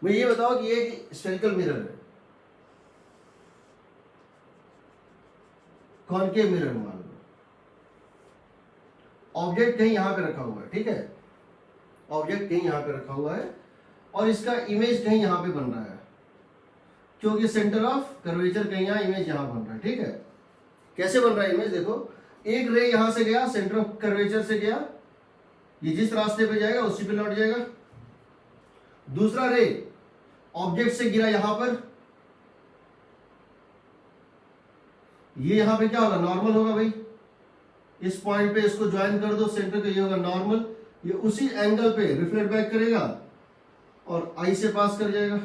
मुझे ये बताओ कि ये स्फेरिकल मिरर है, कॉनकेव मिरर मान लो, ऑब्जेक्ट कहीं यहां पे रखा हुआ है, ठीक है, ऑब्जेक्ट कहीं यहां पे रखा हुआ है और इसका इमेज कहीं यहां पे बन रहा है, क्योंकि सेंटर ऑफ कर्वेचर कहीं यहां, इमेज यहां बन रहा है, ठीक है। कैसे बन रहा है इमेज, देखो एक रे यहां से गया, सेंटर ऑफ कर्वेचर से गया, ये जिस रास्ते पे जाएगा उसी पे लौट जाएगा। दूसरा रे ऑब्जेक्ट से गिरा यहां पर, ये यहां पे क्या होगा, नॉर्मल होगा भाई, इस पॉइंट पे इसको ज्वाइन कर दो सेंटर का, ये होगा नॉर्मल, ये उसी एंगल पे रिफ्लेक्ट बैक करेगा और आई से पास कर जाएगा।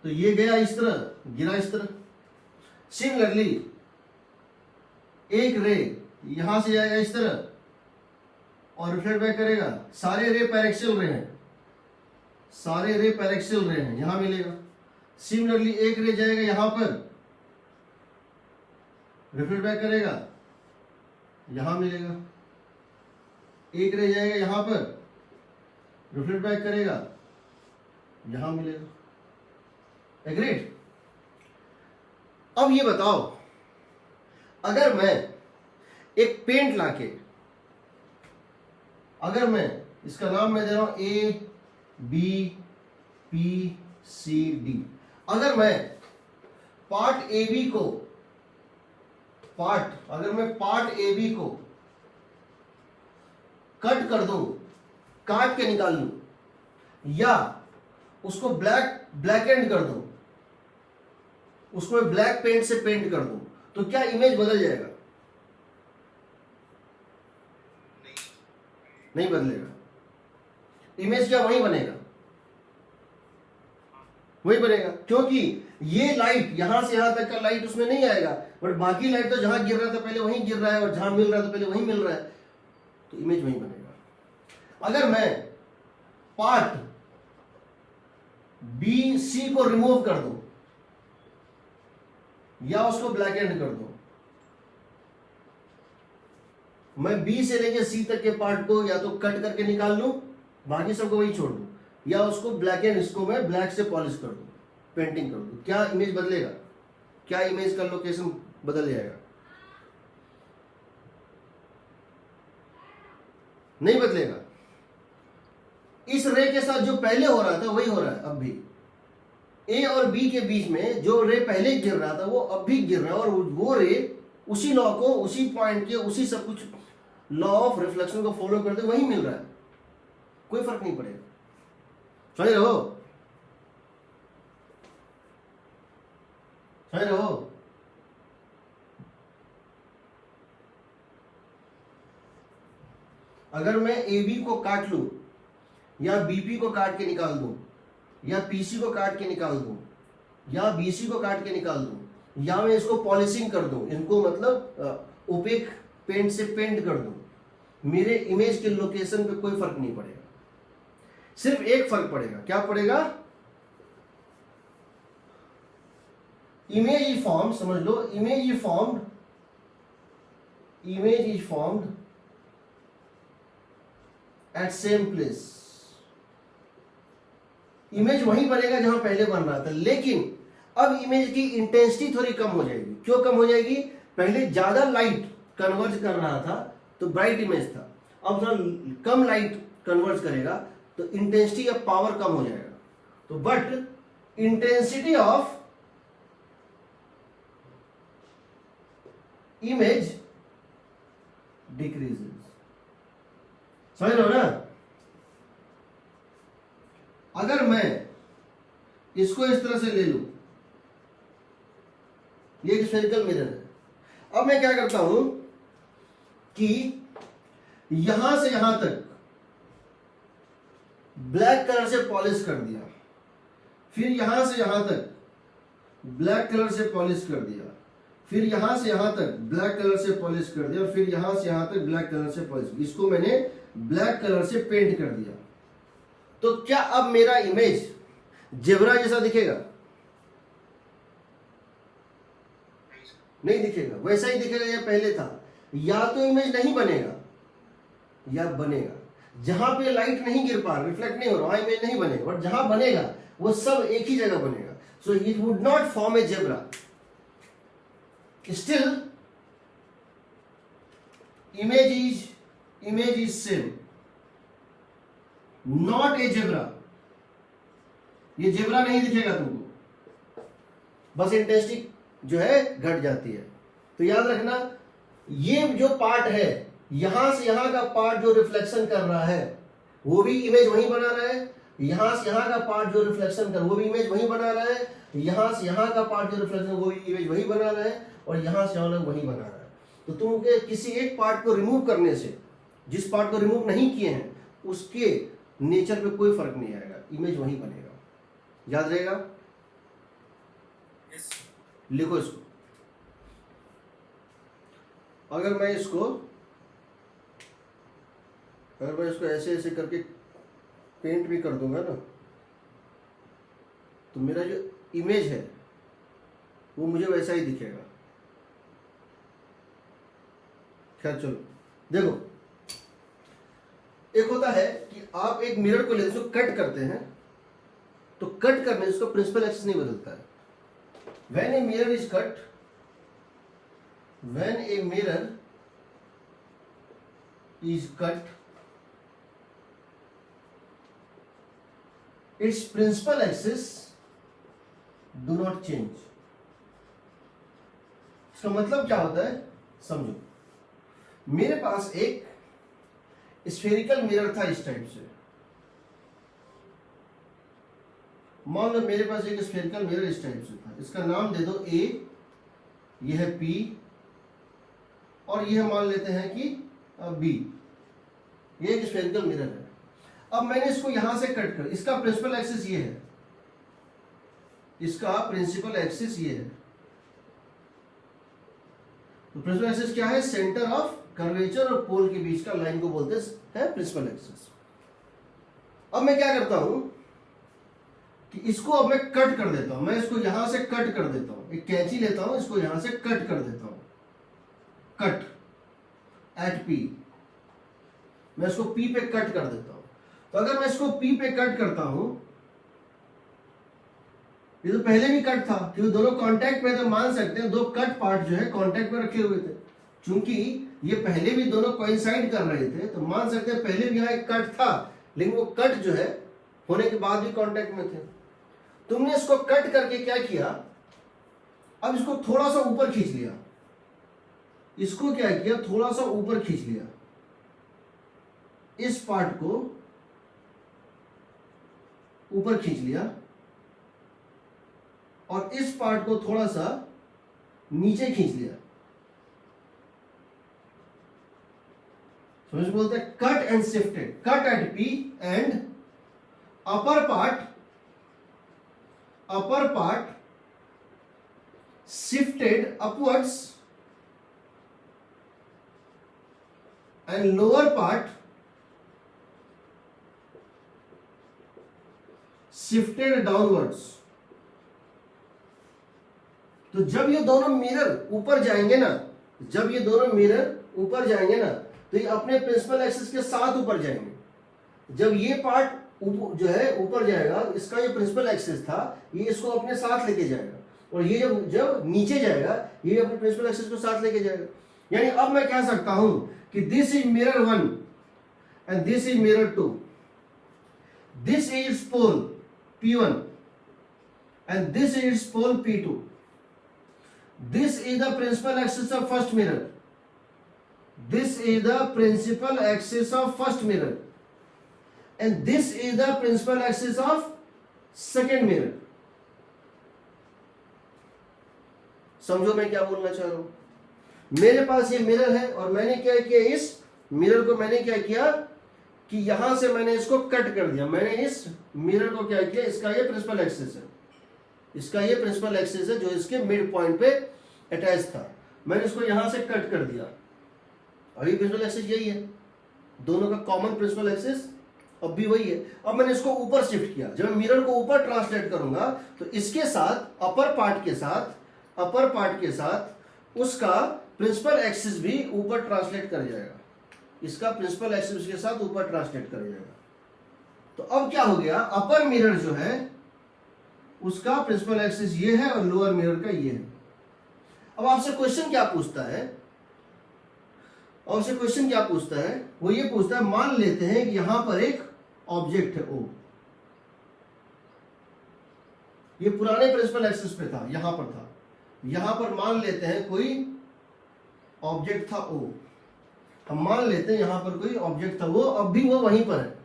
तो ये गया इस तरह, गिरा इस तरह। सिमिलरली एक रे यहां से जाएगा इस तरह और रिफ्लेक्ट बैक करेगा, सारे रे पैरेक्सियल रे हैं, सारे रे पैरेक्सियल रे हैं, यहां मिलेगा। सिमिलरली एक रे जाएगा यहां पर, रिफ्लेक्ट बैक करेगा, यहां मिलेगा। एक रे जाएगा यहां पर, रिफ्लेक्ट बैक करेगा, यहां मिलेगा। एग्रीड। अब ये बताओ, अगर मैं एक पेंट लाके, अगर मैं इसका नाम मैं दे रहा हूं A B P C D, अगर मैं पार्ट ए बी को, अगर मैं पार्ट ए बी को कट कर दूं, काट के निकाल लूं, या उसको ब्लैक एंड कर दूं, उसको मैं ब्लैक पेंट से पेंट कर दूं, तो क्या इमेज बदल जाएगा? नहीं बदलेगा। इमेज क्या वही बनेगा, वही बनेगा, क्योंकि ये लाइट यहां से यहां तक का लाइट उसमें नहीं आएगा, बट बाकी लाइट तो जहां गिर रहा था पहले वहीं गिर रहा है और जहां मिल रहा था पहले वहीं मिल रहा है, तो इमेज वहीं बनेगा। अगर मैं पार्ट बी सी को रिमूव कर दूं या उसको ब्लैक एंड कर दूं, मैं बी से लेके सी तक के पार्ट को या तो कट करके निकाल लूं, बाकी सबको वही छोड़ दूं, या उसको ब्लैक एंड, इसको मैं ब्लैक से पॉलिश कर दूं, पेंटिंग कर दूं, क्या इमेज बदलेगा? क्या इमेज का लोकेशन बदल जाएगा? नहीं बदलेगा। इस रे के साथ जो पहले हो रहा था वही हो रहा है अब भी। ए और बी के बीच में जो रे पहले गिर रहा था वो अब भी गिर रहा है, और वो रे उसी लॉ को, उसी पॉइंट के, उसी सब कुछ लॉ ऑफ रिफ्लेक्शन को फॉलो करते वही मिल रहा है, कोई फर्क नहीं पड़ेगा। समझ रहे हो? अगर मैं ए बी को काट लूं या बीपी को काट के निकाल दूं या पीसी को काट के निकाल दूं या बीसी को काट के निकाल दूं, या मैं इसको पॉलिशिंग कर दूं, इनको मतलब ओपेक पेंट से पेंट कर दूं, मेरे इमेज के लोकेशन पे कोई फर्क नहीं पड़ेगा। सिर्फ एक फर्क पड़ेगा, क्या पड़ेगा? इमेज इज फॉर्म्ड, समझ लो, image is formed at same place. Image वहीं बनेगा जहां पहले बन रहा था, लेकिन अब इमेज की इंटेंसिटी थोड़ी कम हो जाएगी। क्यों कम हो जाएगी? पहले ज्यादा लाइट कन्वर्ज कर रहा था तो ब्राइट इमेज था, अब थोड़ा कम लाइट कन्वर्ज करेगा तो इंटेंसिटी या पावर कम हो जाएगा। तो but intensity of image decreases. समझ लो ना? अगर मैं इसको इस तरह से ले लूं, ये एक स्फेरिकल मिरर है, अब मैं क्या करता हूं कि यहां से यहां तक ब्लैक कलर से पॉलिश कर दिया, फिर यहां से यहां तक ब्लैक कलर से पॉलिश कर दिया, फिर यहां से यहां तक ब्लैक कलर से पॉलिश कर दिया, और फिर यहां से यहां तक ब्लैक कलर से पॉलिश, इसको मैंने ब्लैक कलर से पेंट कर दिया। तो क्या अब मेरा इमेज जेब्रा जैसा दिखेगा? नहीं दिखेगा, वैसा ही दिखेगा या पहले था। या तो इमेज नहीं बनेगा या बनेगा। जहां पे लाइट नहीं गिर पा रहा, रिफ्लेक्ट नहीं हो रहा, वहां इमेज नहीं बनेगा, बट जहां बनेगा वो सब एक ही जगह बनेगा. So it would not form A zebra. Still image is same, not a zebra. ये जेब्रा नहीं दिखेगा तुमको, बस इंटेंसिटी जो है घट जाती है. तो याद रखना, ये जो पार्ट है, यहां से यहां का पार्ट जो रिफ्लेक्शन कर रहा है वो भी इमेज वही बना रहा है, यहां से यहां का पार्ट जो रिफ्लेक्शन कर वो भी इमेज वही बना रहा है, यहां से यहां का पार्ट जो रिफ्लेक्शन वो भी इमेज वही बना रहा है, और यहां से यहां वही बना रहा है. तो तुमके किसी एक पार्ट को रिमूव करने से, जिस पार्ट को रिमूव नहीं किए हैं उसके नेचर पे कोई फर्क नहीं आएगा, इमेज वही बनेगा. याद रहेगा? yes. लिखो इसको. अगर मैं इसको ऐसे ऐसे करके पेंट भी कर दूंगा ना, तो मेरा जो इमेज है वो मुझे वैसा ही दिखेगा. खैर चलो देखो, एक होता है कि आप एक मिरर को लेते, कट करते हैं, तो कट करने से उसका प्रिंसिपल एक्सिस नहीं बदलता है. When a mirror is cut, when a mirror is cut, its principal axis do not change. इसका मतलब क्या होता है समझो. मेरे पास एक स्फेरिकल मिरर था इस टाइप से. मान लो मेरे पास एक स्फेरिकल मिरर इस टाइप से था. इसका नाम दे दो A, यह है P, और यह मान लेते हैं कि B. ये एक स्फेरिकल मिरर है. अब मैंने इसको यहां से कट कर, इसका प्रिंसिपल एक्सिस ये है, इसका प्रिंसिपल एक्सिस ये है. तो प्रिंसिपल एक्सिस क्या है? सेंटर ऑफ कर्वेचर और पोल के बीच का लाइन को बोलते हैं प्रिंसिपल एक्सिस. अब मैं क्या करता हूं कि इसको अब मैं कट कर देता हूं. मैं इसको यहां से कट कर देता हूं, एक कैंची लेता हूं, इसको यहां से कट कर देता हूं. कट एट P, मैं इसको P पे कट कर देता हूं. तो अगर मैं इसको P पे कट करता हूं, ये तो पहले भी कट था क्योंकि दोनों कांटेक्ट में, तो मान सकते हैं दो कट पार्ट जो है कांटेक्ट में रखे हुए थे. चूंकि ये पहले भी दोनों कोइंसाइड कर रहे थे, तो मान सकते हैं पहले भी यहां एक कट था, लेकिन वो कट जो है होने के बाद भी कांटेक्ट में थे. तुमने इसको कट करके क्या किया, अब इसको थोड़ा सा ऊपर खींच लिया. इसको क्या किया, थोड़ा सा ऊपर खींच लिया. इस पार्ट को ऊपर खींच लिया और इस पार्ट को थोड़ा सा नीचे खींच लिया. समझ बोलते हैं cut and shifted. Cut at P and upper part shifted upwards and lower part shifted downwards. तो जब ये दोनों मिरर ऊपर जाएंगे ना, तो ये अपने प्रिंसिपल एक्सिस के साथ ऊपर जाएंगे. जब ये पार्ट जो है ऊपर जाएगा, इसका ये प्रिंसिपल एक्सिस था, ये इसको अपने साथ लेके जाएगा, और ये जब नीचे जाएगा, ये अपने प्रिंसिपल एक्सिस को साथ लेके जाएगा. यानी अब मैं कह सकता हूं कि this is mirror 1 and this is mirror 2. This is pole P1 and this is pole P2. This is the principal axis of first mirror. This is the principal axis of first mirror. And this is the principal axis of second mirror. समझो मैं क्या बोलना चाह रहा हूं. मेरे पास ये mirror है और मैंने क्या किया, इस मिरर को मैंने क्या किया कि यहां से मैंने इसको कट कर दिया. मैंने इस मिरर को क्या किया, इसका ये प्रिंसिपल एक्सिस है, इसका ये प्रिंसिपल एक्सिस है जो इसके मिड पॉइंट पे अटैच था. मैंने इसको यहां से कट कर दिया और ये प्रिंसिपल एक्सिस यही है, दोनों का कॉमन प्रिंसिपल एक्सिस अब भी वही है. अब मैंने इसको ऊपर शिफ्ट किया. जब मैं मिरर को ऊपर ट्रांसलेट करूंगा तो इसके साथ अपर पार्ट के साथ उसका प्रिंसिपल एक्सिस भी ऊपर ट्रांसलेट कर जाएगा. इसका प्रिंसिपल एक्सिस के साथ ऊपर ट्रांसलेट कर जाएगा। तो अब क्या हो गया, अपर मिरर जो है उसका प्रिंसिपल एक्सिस ये है और लोअर मिरर का ये है। अब आपसे क्वेश्चन क्या पूछता है, वो ये पूछता है, मान लेते हैं कि यहां पर एक ऑब्जेक्ट है O, ये पुराने प्रिंसिपल एक्सिस पे था, यहां पर था, यहां पर मान लेते हैं कोई ऑब्जेक्ट था O, हम मान लेते हैं यहां पर कोई ऑब्जेक्ट था वो, अब भी वो वहीं पर है,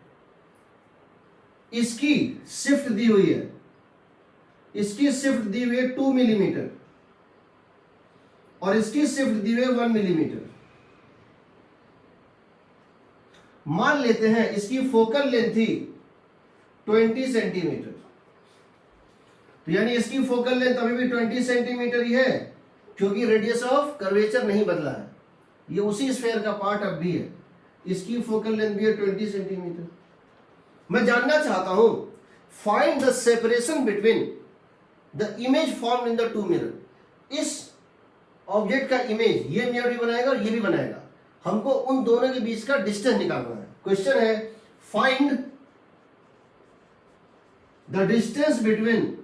इसकी शिफ्ट दी हुई है, 2 मिलीमीटर और इसकी शिफ्ट दी हुई है 1 मिलीमीटर। मान लेते हैं इसकी फोकल लेंथ थी 20 सेंटीमीटर, तो यानी इसकी फोकल लेंथ अभी भी 20 सेंटीमीटर ही है, क्योंकि रेडियस ऑफ कर्वेचर नहीं बदला है, ये उसी स्फीयर का पार्ट अब भी है, इसकी फोकल लेंथ भी है 20 सेंटीमीटर। मैं जानना चाहता हूं, find the separation between the image form in the two mirror. इस ऑब्जेक्ट का इमेज ये मिरर भी बनाएगा और ये भी बनाएगा, हमको उन दोनों के बीच का डिस्टेंस निकालना है। क्वेश्चन है, find the distance between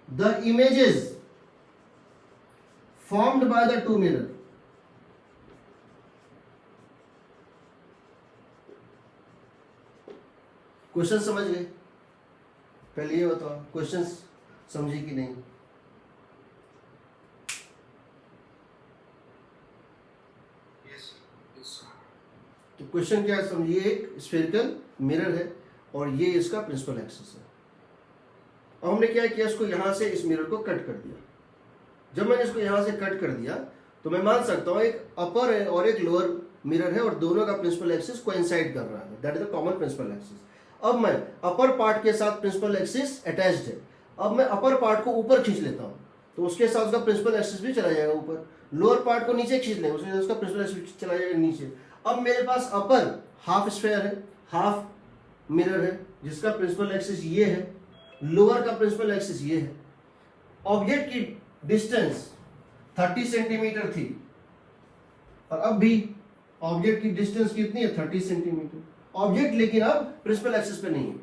the images formed by the two mirror. Question समझ गए? पहले ये बताओ, क्वेश्चन समझे कि नहीं? तो क्वेश्चन क्या है समझिए, एक स्फेरिकल मिरर है और ये इसका प्रिंसिपल एक्सिस है। अब हमने क्या किया, इसको यहां से इस मिरर को कट कर दिया। जब मैंने इसको यहां से कट कर दिया तो मैं मान सकता हूं एक अपर है और एक लोअर मिरर है और दोनों का प्रिंसिपल एक्सिस कोइंसाइड कर रहा है, that is the common principal axis. अब मैं अपर पार्ट के साथ प्रिंसिपल एक्सिस अटैच्ड है, अब मैं अपर पार्ट को ऊपर खींच लेता हूं तो उसके साथ उसका प्रिंसिपल एक्सिस भी चला जाएगा ऊपर, लोअर पार्ट को नीचे खींच लें उसके साथ उसका प्रिंसिपल एक्सिस चला जाएगा नीचे। अब मेरे पास अपर हाफ स्फीयर है, हाफ मिरर है जिसका प्रिंसिपल एक्सिस ये है, लोअर का प्रिंसिपल एक्सिस ये है। ऑब्जेक्ट की डिस्टेंस 30 सेंटीमीटर थी और अब भी ऑब्जेक्ट की डिस्टेंस कितनी है, 30 सेंटीमीटर। ऑब्जेक्ट लेकिन अब प्रिंसिपल एक्सिस पे नहीं है,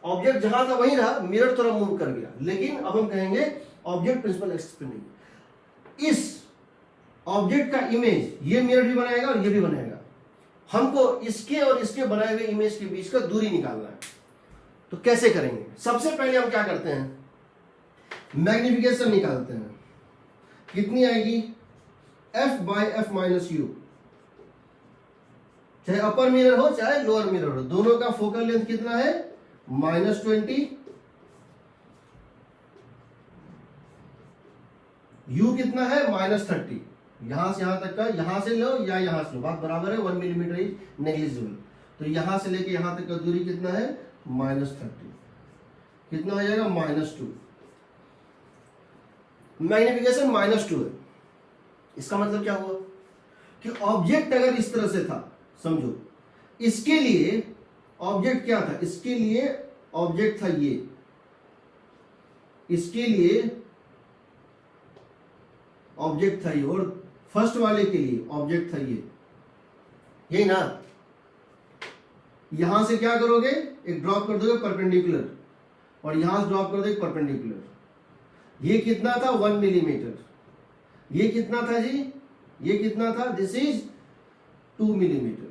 ऑब्जेक्ट जहां था वहीं रहा, मिरर थोड़ा मूव कर गया, लेकिन अब हम कहेंगे ऑब्जेक्ट प्रिंसिपल एक्सिस पे नहीं है। इस ऑब्जेक्ट का इमेज ये मिरर भी बनाएगा और ये भी बनाएगा, हमको इसके और इसके बनाए हुए इमेज के बीच का दूरी निकालना है। तो कैसे करेंगे? सबसे पहले हम क्या करते हैं, मैग्निफिकेशन निकालते हैं। कितनी आएगी, f by f minus u, चाहे अपर मिरर हो चाहे लोअर मिरर हो, दोनों का फोकल लेंथ कितना है, -20, u कितना है, -30। यहां से यहां तक का, यहां से लो या यहां से लो, बात बराबर है, 1 मिलीमीटर इज नेग्लिजिबल। तो यहां से लेके यहां तक का दूरी कितना है, -30, कितना हो जाएगा, -2। मैग्निफिकेशन -2 है। इसका मतलब क्या हुआ कि ऑब्जेक्ट अगर इस तरह से था, समझो इसके लिए ऑब्जेक्ट क्या था, इसके लिए ऑब्जेक्ट था ये, इसके लिए ऑब्जेक्ट था ये, और फर्स्ट वाले के लिए ऑब्जेक्ट था ये, यही ना। यहां से क्या करोगे, एक ड्रॉप कर दोगे परपेंडिकुलर और यहां से ड्रॉप कर दोगे परपेंडिकुलर। ये कितना था, 1 मिलीमीटर। ये कितना था जी, ये कितना था, दिस इज 2 मिलीमीटर।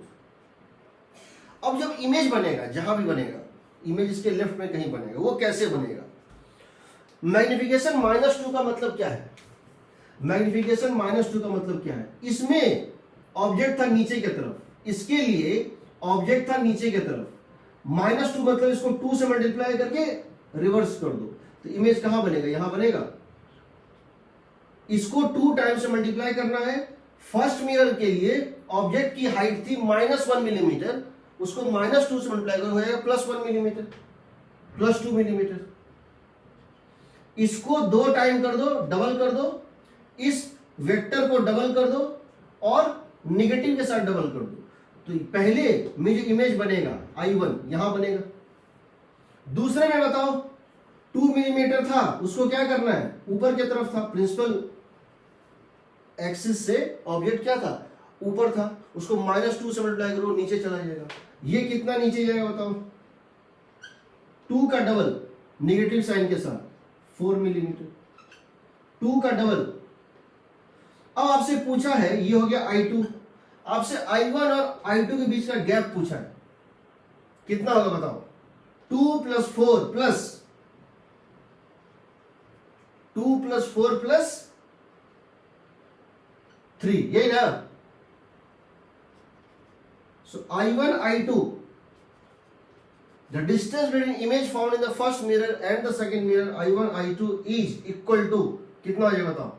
अब जब इमेज बनेगा, जहां भी बनेगा, इमेज इसके लेफ्ट में कहीं बनेगा, वो कैसे बनेगा? मैग्निफिकेशन -2 का मतलब क्या है, मैग्निफिकेशन -2 का मतलब क्या है, इसमें ऑब्जेक्ट था नीचे की तरफ, इसके लिए ऑब्जेक्ट था नीचे की तरफ, -2 मतलब इसको 2 से मल्टीप्लाई करके रिवर्स कर दो, तो इमेज कहां बनेगा, यहां बनेगा। इसको 2 टाइम्स से मल्टीप्लाई करना है। फर्स्ट मिरर के लिए ऑब्जेक्ट की हाइट थी -1 मिलीमीटर, उसको -2 से मल्टीप्लाई करो, हो जाएगा +1 मिलीमीटर, +2 मिलीमीटर। इसको 2 टाइम कर दो, डबल कर दो, इस वेक्टर को डबल कर दो और निगेटिव के साथ डबल कर दो, तो पहले में जो इमेज बनेगा I1 यहां बनेगा। दूसरे में बताओ, 2 मिलीमीटर था, उसको क्या करना है, ऊपर की तरफ था, प्रिंसिपल एक्सिस से ऑब्जेक्ट क्या था, ऊपर था, उसको -2 से मल्टीप्लाई करो, नीचे चला जाएगा। ये कितना नीचे जाएगा बताओ, 2 का डबल नेगेटिव साइन के साथ 4 मिलीमीटर, 2 का डबल। अब आपसे पूछा है, ये हो गया I2, आपसे I1 और I2 के बीच का गैप पूछा है, कितना होगा बताओ, 2 + 4 + 2 + 4 + 3, यही ना। So I1 I2, the distance between image found in the first mirror and the second mirror I1 I2 is equal to, कितना हो जाएगा बताओ,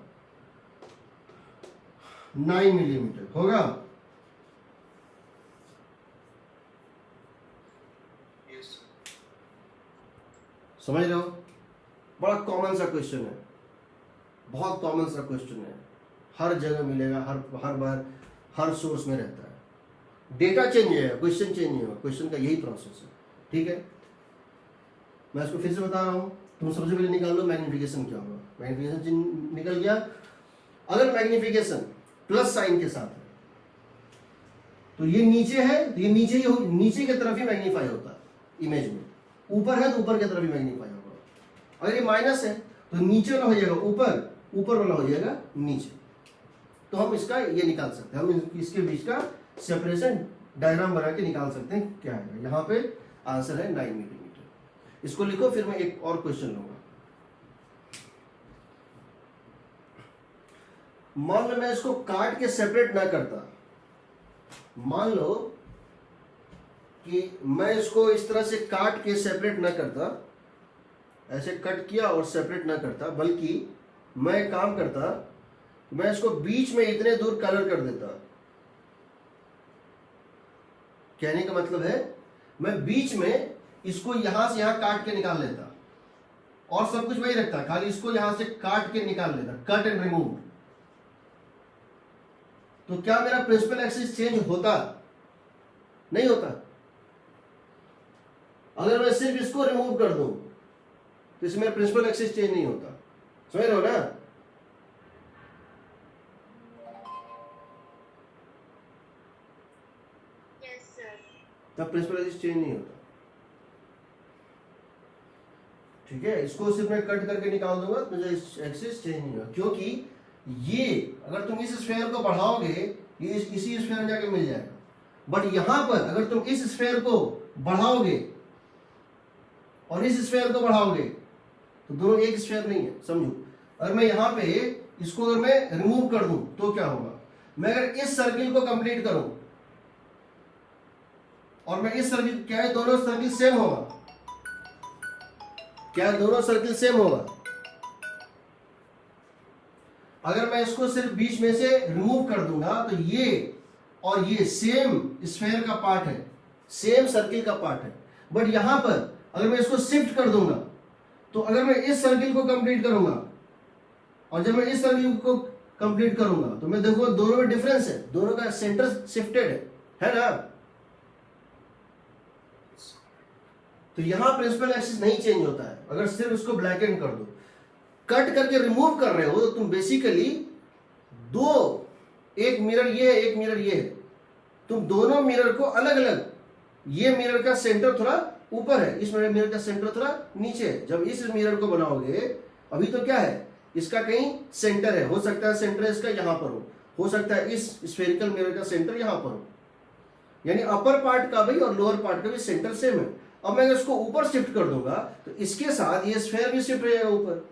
9 मिलीमीटर होगा। समझ रहे हो, बड़ा कॉमन सा क्वेश्चन है, बहुत कॉमन सा क्वेश्चन है, हर जगह मिलेगा, हर बार हर सोर्स में रहता है। डेटा चेंज है, क्वेश्चन चेंज नहीं होगा, क्वेश्चन का यही प्रोसेस है, ठीक है। मैं इसको फिर से बता रहा हूं, तुम सबसे पहले निकाल लो मैग्निफिकेशन क्या होगा। मैग्निफिकेशन निकल गया, अगर मैग्निफिकेशन प्लस साइन के साथ है तो ये नीचे है, तो ये नीचे ही नीचे की तरफ ही मैग्नीफाई होता है इमेज में, ऊपर है तो ऊपर की तरफ ही मैग्नीफाई होगा। अगर ये माइनस है तो नीचे वाला हो जाएगा ऊपर, ऊपर वाला हो जाएगा नीचे। तो हम इसका ये निकाल सकते हैं, हम इसके बीच का सेपरेशन डायग्राम बना के निकाल सकते हैं क्या है। यहाँ पे आंसर है 9 मिलीमीटर। इसको लिखो, फिर मैं एक और क्वेश्चन लूंगा। मान लो मैं इसको काट के सेपरेट ना करता, मान लो कि मैं इसको इस तरह से काट के सेपरेट ना करता, ऐसे कट किया और सेपरेट ना करता, बल्कि मैं काम करता, मैं इसको बीच में इतने दूर कलर कर देता। कहने का मतलब है मैं बीच में इसको यहां से यहां काट के निकाल लेता और सब कुछ वही रखता, खाली इसको यहां से काट के निकाल लेता, कट एंड रिमूव। तो क्या मेरा प्रिंसिपल एक्सिस चेंज होता? नहीं होता। अगर मैं सिर्फ इसको रिमूव कर दूं तो इसमें प्रिंसिपल एक्सिस चेंज नहीं होता, समझ रहे हो ना? Yes sir. तब प्रिंसिपल एक्सिस चेंज नहीं होता, ठीक है। इसको सिर्फ मैं कट करके निकाल दूंगा तो एक्सिस चेंज नहीं होगा, क्योंकि ये अगर तुम इस स्फेयर को बढ़ाओगे ये इसी स्फेयर में जाके मिल जाएगा, बट यहां पर अगर तुम इस स्फेयर को बढ़ाओगे और इस स्फेयर को बढ़ाओगे तो दोनों एक स्फेयर नहीं है, समझो। अगर मैं यहां पे इसको अगर मैं रिमूव कर दूं तो क्या होगा, मैं अगर इस सर्किल को कंप्लीट करूं और मैं इस सर्किल, क्या है दोनों सर्किल सेम होगा? क्या दोनों सर्किल सेम होगा? अगर मैं इसको सिर्फ बीच में से रिमूव कर दूंगा तो ये और ये सेम स्फेयर का पार्ट है, सेम सर्किल का पार्ट है, बट यहां पर अगर मैं इसको शिफ्ट कर दूंगा तो अगर मैं इस सर्किल को कंप्लीट करूंगा और जब मैं इस सर्किल को कंप्लीट करूंगा तो मैं देखूंगा दोनों में डिफरेंस है, दोनों का सेंटर शिफ्टेड है ना? तो यहां प्रिंसिपल एक्सिस नहीं चेंज होता है अगर सिर्फ इसको ब्लैक एंड कर दो। कट करके रिमूव कर रहे हो तो तुम बेसिकली दो, एक मिरर ये है, एक मिरर ये है, तुम दोनों मिरर को अलग अलग, ये मिरर का सेंटर थोड़ा ऊपर है, इस मिरर का सेंटर थोड़ा नीचे है। जब इस मिरर को बनाओगे, अभी तो क्या है, इसका कहीं सेंटर है, हो सकता है सेंटर इसका यहां पर हो सकता है इस स्फेरिकल मिरर का सेंटर यहां पर हो, यानी अपर पार्ट का भी और लोअर पार्ट का भी सेंटर सेम है। अब मैं इसको ऊपर शिफ्ट कर दूंगा तो इसके साथ ये स्फेयर भी शिफ्ट हो जाएगा ऊपर,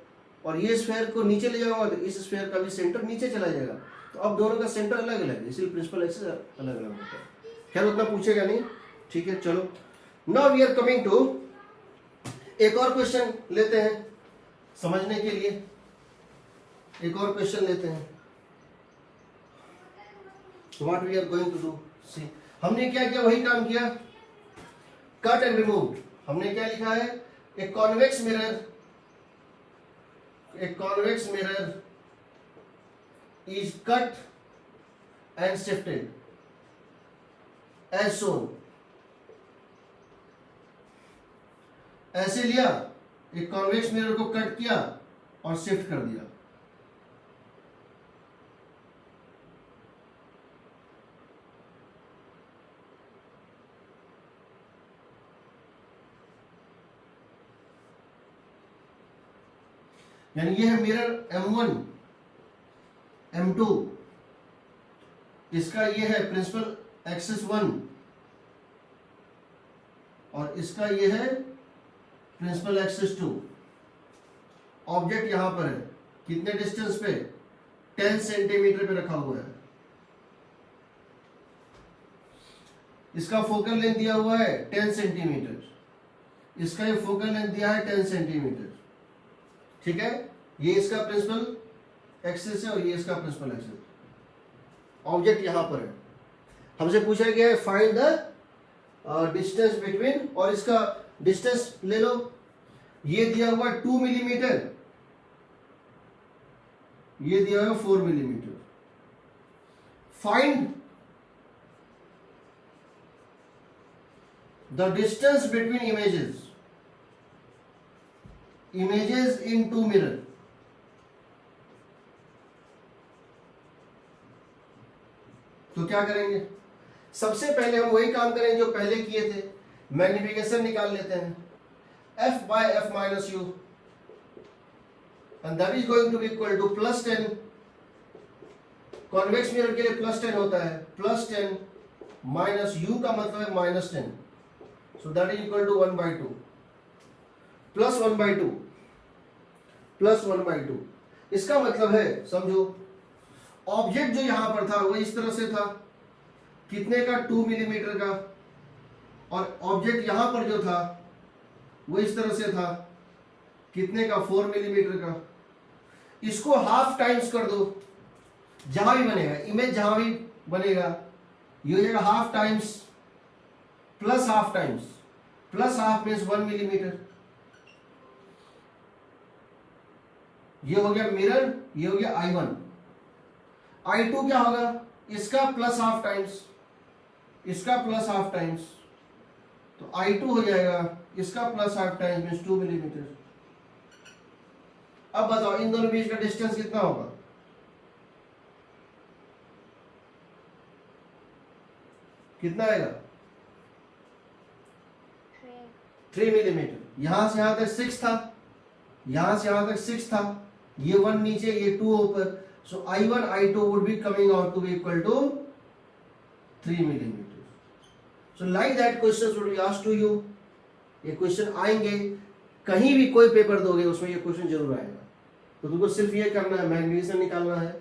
और ये स्फेयर को नीचे ले जाऊंगा तो इस स्फेयर का भी सेंटर नीचे चला जाएगा। तो अब दोनों का सेंटर अलग अलग है, इसलिए प्रिंसिपल एक्सिस अलग अलग होता है। खैर उतना पूछेगा नहीं, ठीक है। चलो now we are coming to एक और क्वेश्चन लेते हैं समझने के लिए, एक और क्वेश्चन लेते हैं। What we are going to do, see हमने क्या किया, वही काम किया, कट एंड रिमूव। हमने क्या लिखा है, a convex mirror, a convex mirror is cut and shifted as shown। ऐसे लिया, एक कॉन्वेक्स मिरर को कट किया और शिफ्ट कर दिया। यानी ये है मिरर M1 M2, इसका ये है प्रिंसिपल एक्सिस 1 और इसका ये है प्रिंसिपल एक्सिस 2। ऑब्जेक्ट यहां पर है, कितने डिस्टेंस पे, 10 सेंटीमीटर पे रखा हुआ है। इसका फोकल लेंथ दिया हुआ है 10 सेंटीमीटर, इसका ये फोकल लेंथ दिया है 10 सेंटीमीटर, ठीक है। ये इसका प्रिंसिपल एक्सिस है और ये इसका प्रिंसिपल एक्सिस। ऑब्जेक्ट यहां पर है, हमसे पूछा गया है फाइंड द डिस्टेंस बिटवीन, और इसका डिस्टेंस ले लो, ये दिया हुआ 2 मिलीमीटर, ये दिया हुआ 4 millimetre. Find the distance between images, images in 2 mirror. तो क्या करेंगे, सबसे पहले हम वही काम करेंगे जो पहले किए थे, मैग्निफिकेशन निकाल लेते हैं, f by f minus u, and that is going to be equal to +10। Convex mirror के लिए +10 होता है, +10 माइनस u का मतलब है -10, so that is equal to 1/2 plus 1/2 plus 1/2। इसका मतलब है, समझो, ऑब्जेक्ट जो यहां पर था वो इस तरह से था, कितने का, 2 मिलीमीटर का, और ऑब्जेक्ट यहां पर जो था वो इस तरह से था, कितने का, 4 मिलीमीटर का। इसको हाफ टाइम्स कर दो, जहां भी बनेगा इमेज, जहां भी बनेगा ये हो जाएगा half times plus half times, plus half means 1 millimetre. ये हो गया मिरर, ये हो गया I1। I2 क्या होगा, इसका प्लस हाफ टाइम्स, इसका प्लस हाफ टाइम्स, तो I2 हो जाएगा इसका plus half times means 2 millimetre. अब बताओ इन दोनों बीच का डिस्टेंस कितना होगा, कितना आएगा, 3 मिलीमीटर। यहां से यहां तक 6 था, यहां से यहां तक 6 था, ये 1 नीचे, ये 2 ऊपर, so I1 I2 would be coming out to be equal to 3 millimeters. So like that questions would be asked to you। ये क्वेश्चन आएंगे, कहीं भी कोई पेपर दोगे उसमें ये क्वेश्चन जरूर आएगा। तो तुमको सिर्फ ये करना है, मैग्नीफिकेशन निकालना है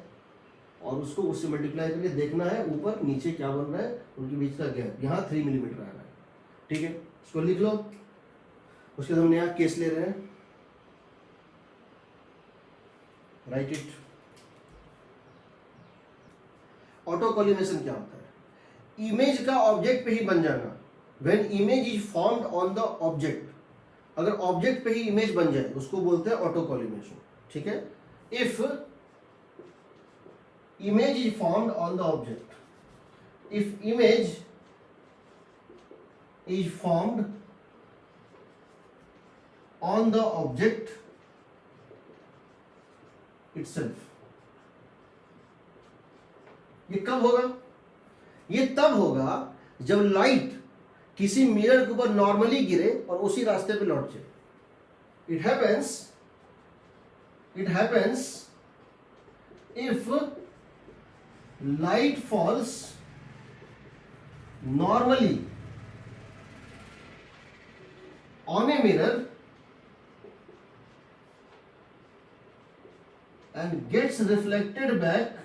और उसको उससे मल्टीप्लाई करके देखना है ऊपर नीचे क्या बन रहा है, उनके बीच का गैप, यहाँ 3 मिलीमीटर आ रहा है, ठीक है। इसको लिख लो। उसके बाद हम नया केस ले रहे हैं, राइट इट। ऑटो कोलिमेशन क्या होता है, इमेज का ऑब्जेक्ट पे ही बन जाना। When image is formed on the object, अगर ऑब्जेक्ट पे ही इमेज बन जाए उसको बोलते हैं ऑटो कोलिमेशन, ठीक है। If image is formed on the object, if image is formed on the object itself. ये कब होगा, ये तब होगा जब लाइट किसी मिरर के ऊपर नॉर्मली गिरे और उसी रास्ते पे लौट जाए। It happens if light falls normally on a mirror and gets reflected back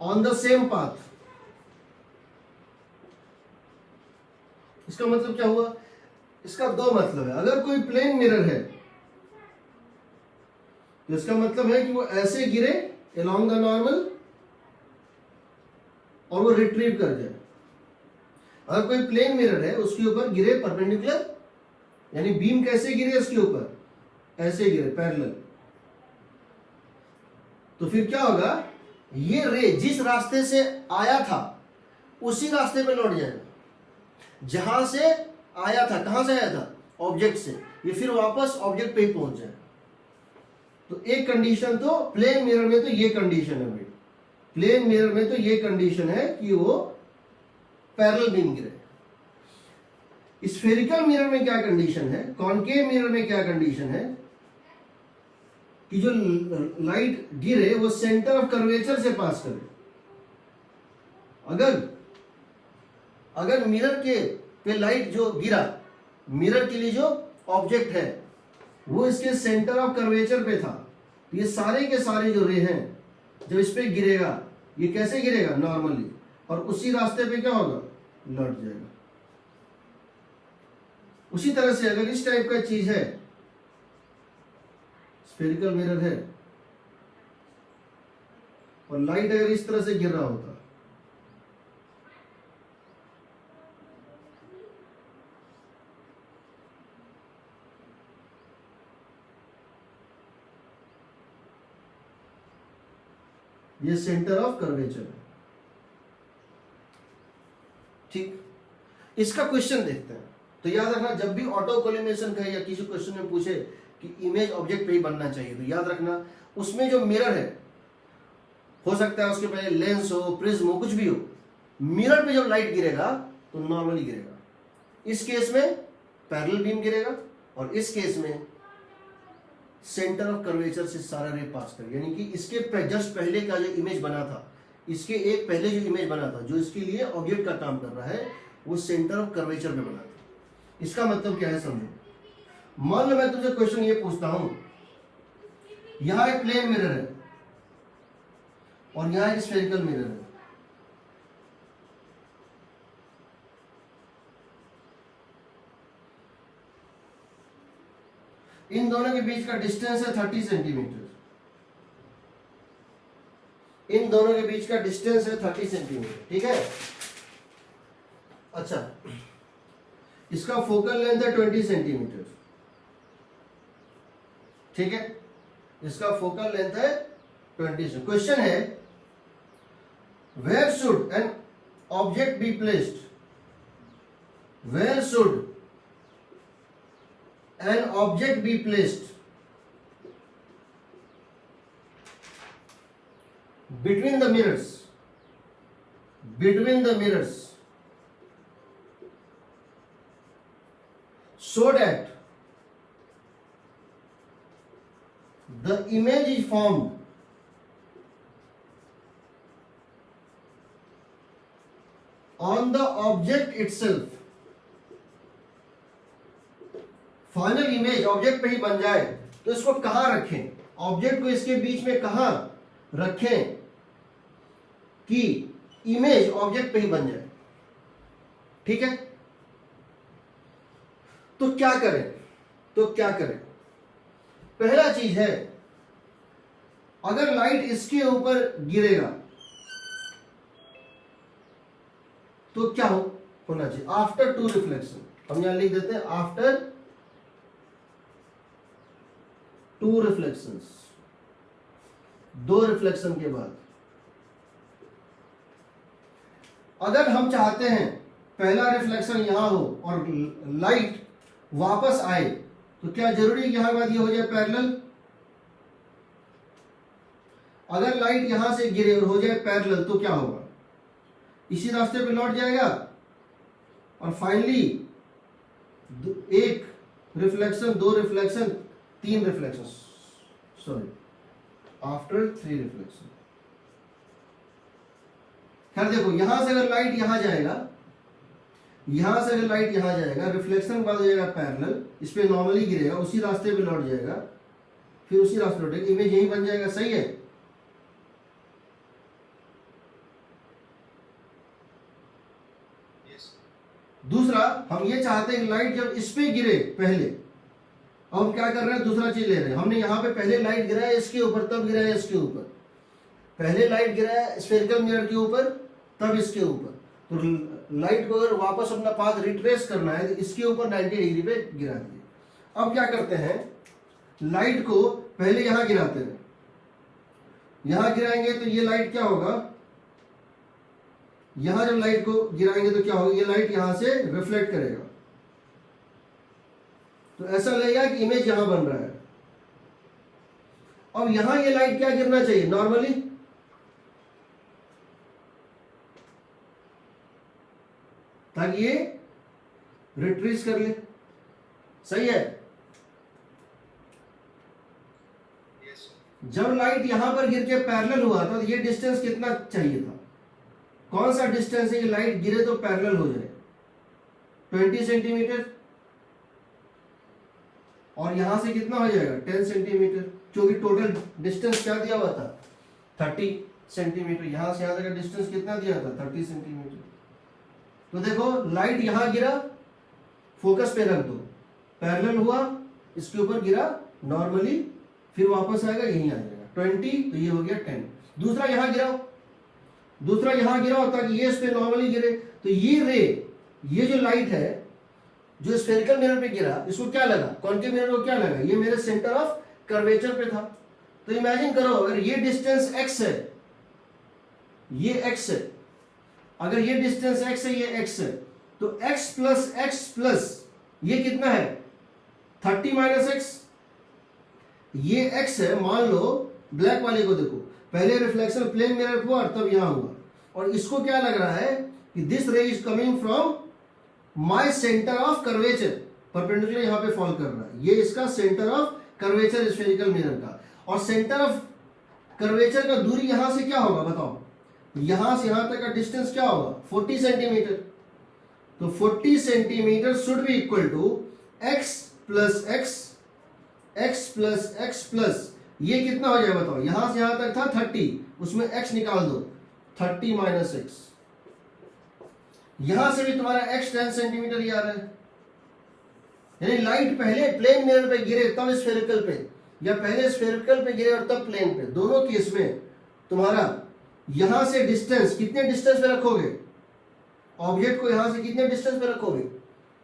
on the same path। इसका मतलब क्या हुआ, इसका दो मतलब है। अगर कोई प्लेन मिरर है तो इसका मतलब है कि वो ऐसे गिरे along the normal और वो रिट्रीव कर जाए। अगर कोई प्लेन मिरर है उसके ऊपर गिरे परपेंडिकुलर, यानी बीम कैसे गिरे इसके ऊपर, ऐसे गिरे पैरेलल, तो फिर क्या होगा, ये रे जिस रास्ते से आया था उसी रास्ते पे लौट जाएगा जहां से आया था। कहां से आया था, ऑब्जेक्ट से, ये फिर वापस ऑब्जेक्ट पे ही पहुंच जाएगा। तो एक कंडीशन तो प्लेन मिरर में तो ये कंडीशन है भाई, प्लेन मिरर में तो ये कंडीशन है कि वो पैरेलल बीम गिरे। स्फेरिकल मिरर में क्या कंडीशन है, कॉनकेव मिरर में क्या कंडीशन है कि जो लाइट गिरे वो सेंटर ऑफ कर्वेचर से पास करे। अगर मिरर के पे लाइट जो गिरा, मिरर के लिए जो ऑब्जेक्ट है वो इसके सेंटर ऑफ कर्वेचर पे था, तो ये सारे के सारे जो रे हैं जब इस पे गिरेगा, ये कैसे गिरेगा, नॉर्मली, और उसी रास्ते पे क्या होगा, लौट जाएगा। उसी तरह से अगर इस टाइप का चीज है, स्फेरिकल मिरर है, और लाइट अगर इस तरह से गिर रहा होता, ये सेंटर ऑफ कर्वेचर है। ठीक, इसका क्वेश्चन देखते हैं। तो याद रखना, जब भी ऑटो कोलिमेशन का या किसी क्वेश्चन में पूछे कि इमेज ऑब्जेक्ट पे ही बनना चाहिए, तो याद रखना उसमें जो मिरर है, हो सकता है उसके पहले लेंस हो, प्रिज्म हो, कुछ भी हो, मिरर पे जब लाइट गिरेगा तो नॉर्मली गिरेगा। इस केस में पैरेलल बीम गिरेगा, और इस केस में सेंटर ऑफ कर्वेचर से सारा रे पास कर, यानी कि इसके जस्ट पहले का जो इमेज बना था, इसके एक पहले जो इमेज बना था जो इसके लिए ऑब्जेक्ट का काम कर रहा है, वो सेंटर ऑफ कर्वेचर पे बना था। इसका मतलब क्या है समझो। मान लो मैं तुझे क्वेश्चन ये पूछता हूं, यहां एक प्लेन मिरर है और यहां एक स्फेरिकल मिरर है। इन दोनों के बीच का डिस्टेंस है 30 सेंटीमीटर। इन दोनों के बीच का डिस्टेंस है 30 सेंटीमीटर, ठीक है। अच्छा, इसका फोकल लेंथ है 20 सेंटीमीटर, ठीक है। इसका फोकल लेंथ है 20। क्वेश्चन है, where should an object be placed, where should an object be placed between the mirrors, so that the image is formed on the object itself, final image object पे ही बन जाए। तो इसको कहां रखें, object को इसके बीच में कहां रखें कि इमेज ऑब्जेक्ट पे ही बन जाए, ठीक है। तो क्या करें, पहला चीज है, अगर लाइट इसके ऊपर गिरेगा तो क्या होना चाहिए, आफ्टर 2 रिफ्लेक्शन, हम यहां लिख देते हैं आफ्टर 2 रिफ्लेक्शंस, 2 रिफ्लेक्शन के बाद। अगर हम चाहते हैं पहला रिफ्लेक्शन यहां हो और लाइट वापस आए, तो क्या जरूरी है कि यहां बाद ये हो जाए पैरेलल। अगर लाइट यहां से गिरे और हो जाए पैरेलल तो क्या होगा, इसी रास्ते पे लौट जाएगा, और finally 1 reflection, 2 reflection, 3 reflection, sorry after 3 reflection. खैर देखो, यहां से अगर लाइट यहां जाएगा, रिफ्लेक्शन के बाद हो जाएगा पैरेलल, इस पे नॉर्मली गिरेगा, उसी रास्ते पे लौट जाएगा, फिर उसी रास्ते लौटेगा, इमेज यही बन जाएगा, सही है। दूसरा, हम ये चाहते हैं कि लाइट जब इस पे गिरे पहले, अब हम क्या कर रहे हैं, दूसरा चीज ले रहे हैं। हमने यहां पे पहले लाइट गिराया इसके ऊपर, तब गिराया इसके ऊपर, पहले लाइट गिराया स्फेरिकल मिरर के ऊपर, तब इसके ऊपर। तो लाइट को अगर वापस अपना पाथ रिट्रेस करना है तो इसके ऊपर 90 डिग्री पे गिरा दिए। अब क्या करते हैं, लाइट को पहले यहां गिराते हैं, यहां गिराएंगे तो ये लाइट क्या होगा, यहां जब लाइट को गिराएंगे तो क्या होगा, ये लाइट यहां से रिफ्लेक्ट करेगा, तो ऐसा लगेगा कि इमेज यहां बन रहा है। अब यहां ये लाइट क्या गिरना चाहिए, नॉर्मली ताकि ये रिट्रेस कर ले, सही है। जब लाइट यहां पर गिर के पैरेलल हुआ था तो ये डिस्टेंस कितना चाहिए था, कौन सा डिस्टेंस है कि लाइट गिरे तो पैरेलल हो जाए, 20 सेंटीमीटर, और यहां से कितना हो जाएगा 10 सेंटीमीटर, क्योंकि टोटल डिस्टेंस क्या दिया हुआ था 30 सेंटीमीटर, यहां से यहां तक का डिस्टेंस कितना दिया था 30 सेंटीमीटर। तो देखो लाइट यहां गिरा, फोकस पे रख दो, पैरेलल हुआ, इसके ऊपर गिरा नॉर्मली, फिर वापस आएगा यहीं आ जाएगा 20, तो ये हो गया 10। दूसरा यहां गिराओ, दूसरा यहां गिराओ ताकि ये इस पे नॉर्मली गिरे, तो ये रे, ये जो लाइट है जो स्फेरिकल मिरर पे गिरा, इसको क्या लगा, कॉन्केव मिरर को क्या लगा, ये मेरे सेंटर ऑफ कर्वेचर पे था। तो इमेजिन करो अगर ये डिस्टेंस x है, ये x है, अगर ये डिस्टेंस x है, ये x है, तो x प्लस ये कितना है 30 माइनस x, ये x है। मान लो ब्लैक वाले को देखो, पहले रिफ्लेक्शन प्लेन मिरर हुआ तब यहां हुआ, और इसको क्या लग रहा है कि दिस रे is coming from my centre of curvature, perpendicular यहां पे फॉल कर रहा है, ये इसका centre of curvature spherical mirror का, और सेंटर ऑफ कर्वेचर का दूरी यहां से क्या होगा बताओ, यहां से यहां तक का डिस्टेंस क्या होगा 40 सेंटीमीटर, तो 40 centimetre should be equal to x plus x plus ये कितना हो जाएगा बताओ, यहां से यहां तक था 30, उसमें x निकाल दो 30 माइनस x, यहां से भी तुम्हारा x 10 सेंटीमीटर ही आ रहा है। यानी लाइट पहले प्लेन मिरर पे गिरे तब स्फेरिकल पे, या पहले स्फेरिकल पे गिरे और तब प्लेन पे, दोनों केस में तुम्हारा यहां से डिस्टेंस कितने डिस्टेंस पे रखोगे, ऑब्जेक्ट को यहां से कितने डिस्टेंस पे रखोगे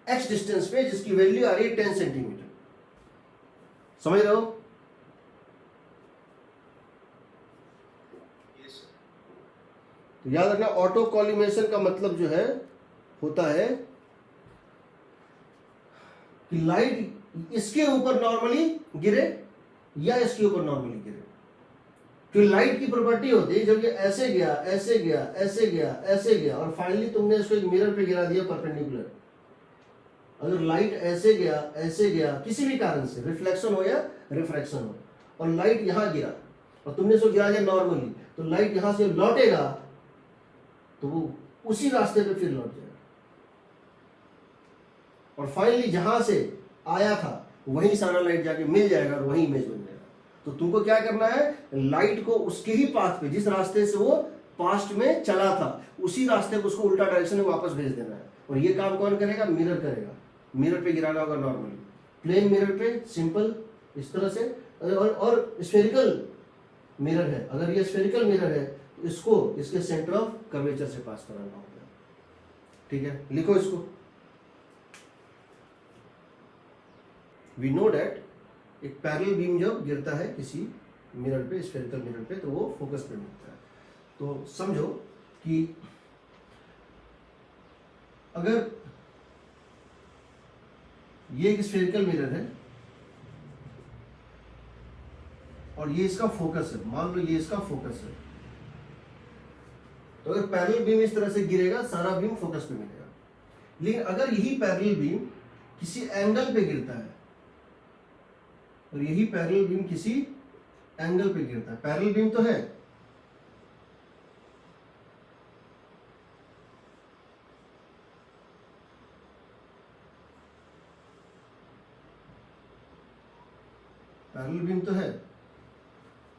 x डिस्टेंस पे, जिसकी वैल्यू आ रही है 10 सेंटीमीटर। समझ रहे हो? तो याद रखना ऑटो कॉलिमेशन का मतलब जो है होता है कि लाइट इसके ऊपर नॉर्मली गिरे या इसके ऊपर नॉर्मली गिरे। तो लाइट की प्रॉपर्टी होती है जब ये ऐसे गया ऐसे गया ऐसे गया ऐसे गया और फाइनली तुमने इसको एक मिरर पे गिरा दिया परपेंडिकुलर, अगर लाइट ऐसे गया किसी भी कारण से, रिफ्लेक्शन हो या रिफ्रैक्शन हो, और लाइट यहां गिरा और तुमने इसको गिरा दिया नॉर्मली, तो लाइट यहां से लौटेगा तो वो उसी रास्ते पे फिर लौट जाएगा, और फाइनली जहां से आया था वहीं सारा लाइट जाके मिल जाएगा और वहीं इमेज बन जाएगा। तो तुमको क्या करना है, लाइट को उसके ही पाथ पे, जिस रास्ते से वो पास्ट में चला था उसी रास्ते को उसको उल्टा डायरेक्शन में वापस भेज देना है। और ये काम कौन करेगा, मिरर करेगा। मिरर पे गिराना होगा नॉर्मली, प्लेन मिरर पे सिंपल इस तरह से, और स्फेरिकल मिरर है, अगर ये स्फेरिकल मिरर है इसको इसके सेंटर ऑफ कर्वेचर से पास कराना होगा। ठीक है, लिखो इसको। वी नो डैट एक पैरेलल बीम जब गिरता है किसी मिरर पे, स्फेरिकल मिरर पे, तो वो फोकस पे मिलता है। तो समझो कि अगर ये एक स्फेरिकल मिरर है और ये इसका फोकस है, मान लो ये इसका फोकस है, तो अगर पैरेलल बीम इस तरह से गिरेगा सारा बीम फोकस पे मिलेगा। लेकिन अगर यही पैरेलल बीम किसी एंगल पे गिरता है और यही पैरेलल बीम किसी एंगल पे गिरता है, पैरेलल बीम तो है, पैरेलल बीम तो है,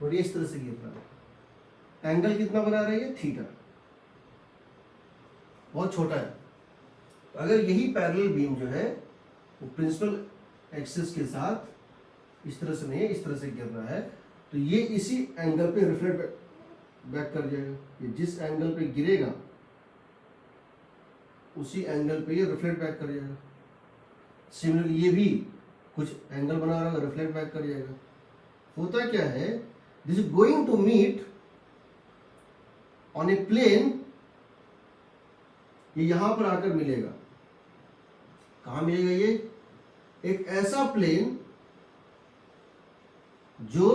और ये इस तरह से गिर रहा है, एंगल कितना बना रही है थीटा, बहुत छोटा है। तो अगर यही पैरेलल बीम जो है वो प्रिंसिपल एक्सिस के साथ इस तरह से नहीं है, इस तरह से गिर रहा है, तो ये इसी एंगल पे रिफ्लेक्ट बैक कर जाएगा। ये जिस एंगल पे गिरेगा उसी एंगल पे ये रिफ्लेक्ट बैक कर जाएगा। सिमिलरली ये भी कुछ एंगल बना रहा है, रिफ्लेक्ट बैक कर जाएगा। होता क्या है, this is going to meet on a plane, ये यहां पर आकर मिलेगा। कहां मिलेगा ये, एक ऐसा प्लेन जो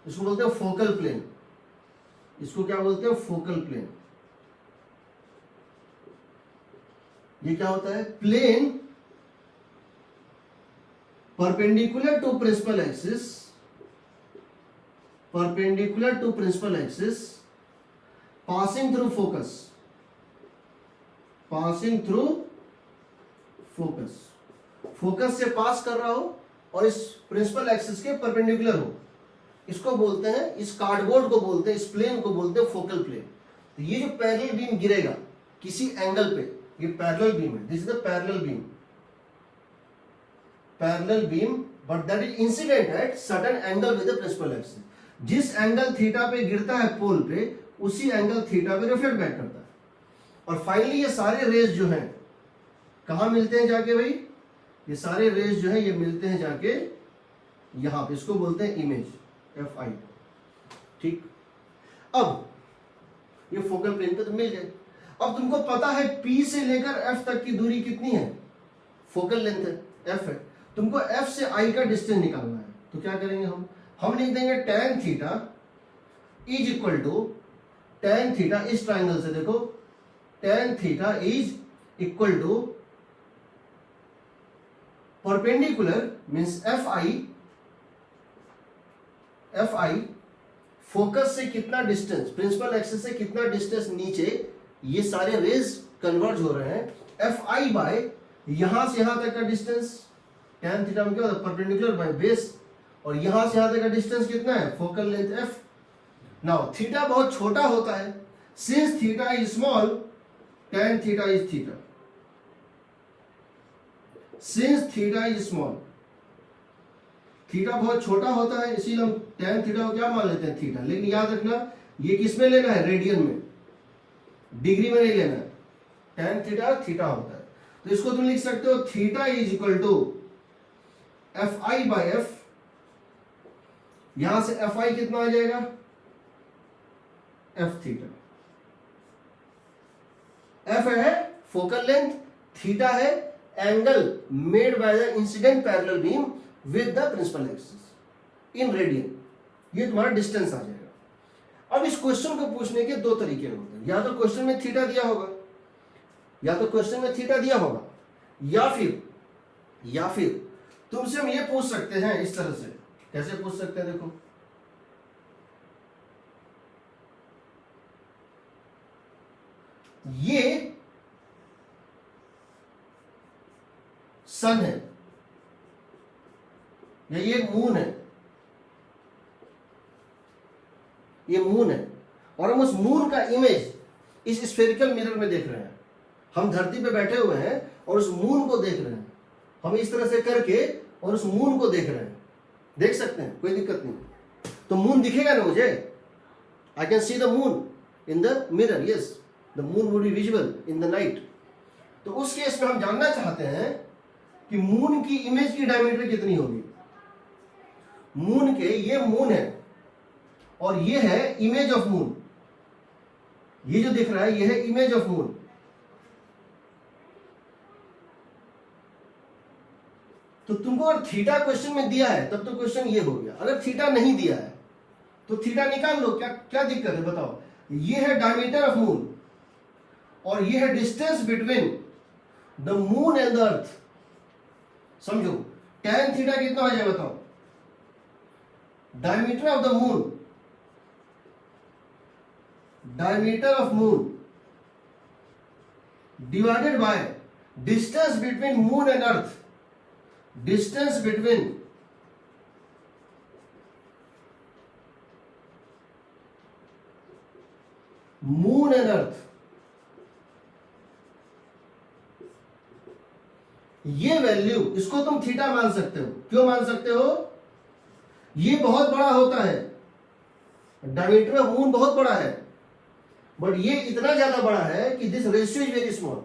इसको बोलते हैं फोकल प्लेन, इसको क्या बोलते हैं फोकल प्लेन। ये क्या होता है? Plane perpendicular to principal axis, perpendicular to principal axis, passing through focus, passing through focus, focus से पास कर रहा हो और इस प्रिंसिपल एक्सिस के परपेंडिकुलर हो, इसको बोलते हैं, इस कार्डबोर्ड को बोलते हैं, इस प्लेन को बोलते हैं फोकल प्लेन। तो ये जो पैरेलल बीम गिरेगा किसी एंगल पे, ये पैरेलल बीम है, this is the parallel beam, parallel beam, but that is incident at certain angle with the principal axis. जिस एंगल थीटा पे गिरता है पोल पे, उसी एंगल थीटा पे रिफ्लेक्ट बैक करता है। और फाइनली ये सारे रेज जो हैं कहां मिलते हैं जाके भाई? ये सारे रेज जो है ये मिलते हैं जाके यहां पे, इसको बोलते हैं इमेज, Fi। ठीक, अब ये फोकल प्लेन पे तो मिल गए। अब तुमको पता है P से लेकर F तक की दूरी कितनी है? फोकल लेंथ है, F है। तुमको F से I का डिस्टेंस निकालना है, तो क्या करेंगे हम लिख देंगे tan theta is equal to, tan theta इस ट्राइंगल से देखो, tan theta is equal to perpendicular means Fi focus से कितना डिस्टेंस, प्रिंसिपल एक्सिस से कितना डिस्टेंस नीचे ये सारे रेज कन्वर्ज हो रहे हैं, Fi बाय यहां से यहां तक का डिस्टेंस, tan थीटा में क्या होता है? परपेंडिकुलर बाय बेस, और यहां से यहां तक का डिस्टेंस कितना है? Focal length F। Now theta बहुत छोटा होता है, since theta is small, tan theta is theta, since theta is small, theta बहुत छोटा होता है, इसीलिए हम tan थीटा को क्या मान लेते हैं? थीटा। लेकिन याद रखना ये किस में लेना है? रेडियन में, डिग्री में नहीं लेना है। tan थीटा थीटा होता है, तो इसको तुम लिख सकते हो theta is equal to Fi by F। यहां से Fi कितना आ जाएगा? F theta. F है फोकल लेंथ, थीटा है angle made by the incident parallel beam with the principal axis in radian, ये तुम्हारा डिस्टेंस आ जाएगा। अब इस क्वेश्चन को पूछने के दो तरीके होते हैं, या तो क्वेश्चन में थीटा दिया होगा, या तो क्वेश्चन में थीटा दिया होगा, या फिर तुमसे हम ये पूछ सकते हैं इस तरह से। कैसे पूछ सकते हैं? देखो, ये सन है या ये मून है, ये मून है, और हम उस मून का इमेज इस स्फेरिकल मिरर में देख रहे हैं। हम धरती पे बैठे हुए हैं और उस मून को देख रहे हैं, हम इस तरह से करके और उस मून को देख रहे हैं, देख सकते हैं, कोई दिक्कत नहीं। तो मून दिखेगा ना मुझे, I can see the moon in the mirror, yes, the moon would be visible in the night. तो उस केस में हम जानना चाहते हैं कि मून की इमेज की डायमीटर कितनी होगी। मून के, ये मून है और ये है इमेज ऑफ मून, ये जो दिख रहा है ये है इमेज ऑफ मून। तो तुमको अगर थीटा क्वेश्चन में दिया है तब तो क्वेश्चन ये हो गया, अगर थीटा नहीं दिया है तो थीटा निकाल लो, क्या क्या दिक्कत है बताओ। ये है डायमीटर ऑफ मून और ये है distance between the moon and the earth. समझो, tan थीटा कितना हो जाए बताओ? Diameter of the moon, diameter of moon divided by distance between moon and earth, distance between moon and अर्थ। ये वैल्यू, इसको तुम थीटा मान सकते हो। क्यों मान सकते हो? ये बहुत बड़ा होता है, डायमीटर ऑफ मून बहुत बड़ा है, बट ये इतना ज्यादा बड़ा है कि this ratio is very small,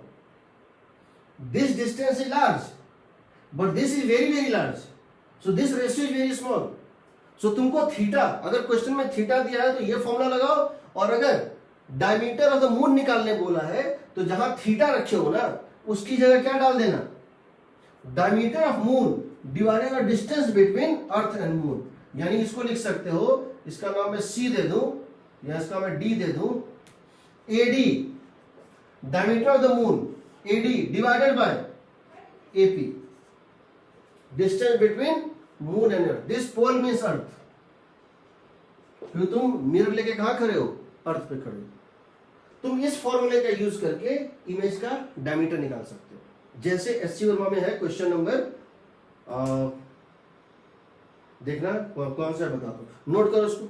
this distance is large but this is very very large, so this ratio is very small. So तुमको थीटा, अगर क्वेश्चन में थीटा दिया है तो ये फॉर्मूला लगाओ, और अगर डायमीटर ऑफ द मून निकालने बोला है तो जहां थीटा रखे हो ना उसकी जगह क्या डाल देना? Diameter of moon divided by distance between earth and moon. यानी इसको लिख सकते हो, इसका नाम मैं सी दे दूं या इसका मैं डी दे दूं, AD diameter of the moon AD divided by AP, distance between moon and earth. This pole means earth, क्योंकि तुम मिरर लेके कहां खड़े हो, अर्थ पे खड़े हो। तुम इस फॉर्मूले का यूज करके इमेज का डायमीटर निकाल सकते हो। जैसे एससी वर्मा में है क्वेश्चन नंबर, देखना कौन सा बताता हूं, नोट करो उसको।